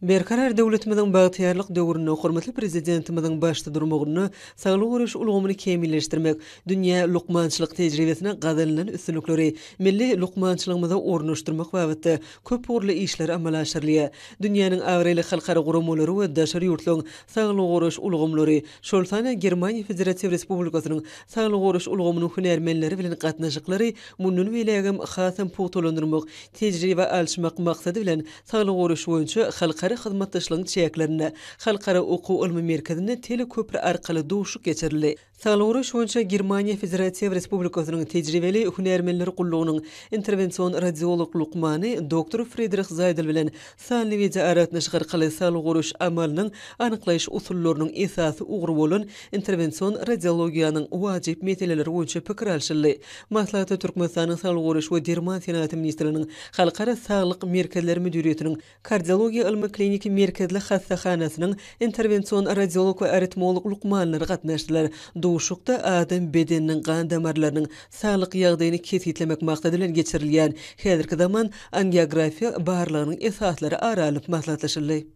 Berkarar döwletimiziň bagtyarlyk döwrüne hormatly prezidentimiziň başda durmagyny, saglyk görüş ulgamyny kemilleşdirmek, dünýä lukmançylyk tejribesine gazanlan üstünlikleri, milli lukmançylygymyza ornaşdyrmak babetde köp urly işler amala aşyrylýar. Dünýäniň awreýli halkara guramalary we daşary ýurtlaryň saglyk görüş ulgamlary, şolsana Germaniýa Federasiýa Respublikasynyň saglyk görüş ulgamynyň hünärmenleri bilen gatnaşyklary munun belegim hasam puwtolandyrmak, tejribe alşmak maksady bilen saglyk görüş boýunça halkara hyzmatdaşlygyň çäklerine, halkara okuw ilmi merkezine teleköprü arkaly duşuk geçirildi. Saglyk görüş boýunça Germaniýa Federasiýa Respublikasynyň tejribeli hünärmenleri gullugynyň intervensiýon radiolog lukmany Dr. Friedrich Seidel bilen sanly wije aratnaşyk arkaly saglyk görüş amalynyň anyklaýyş usullarynyň esasy ugry bolan intervensiýon radiologiýanyň wajyp meseleleri boýunça pikir alşyldy. Maslahaty Türkmenistanyň saglyk görüş we derman senaty ministriniň halkara saglyk merkezleri müdiriýetiniň kardiologiýa ilmi kliniki merkezli hassahanasynyň intervensiýon radiolog we aritmolog lukmanlary gatnaşdylar. Duşukda adam bedeniniň gan damarlarynyň saglyk ýagdaýyny kesitlemek maksady bilen geçirilýän häzirki zaman angiografiýa barlygynyň esaslary aralyp maslahatlaşyldy.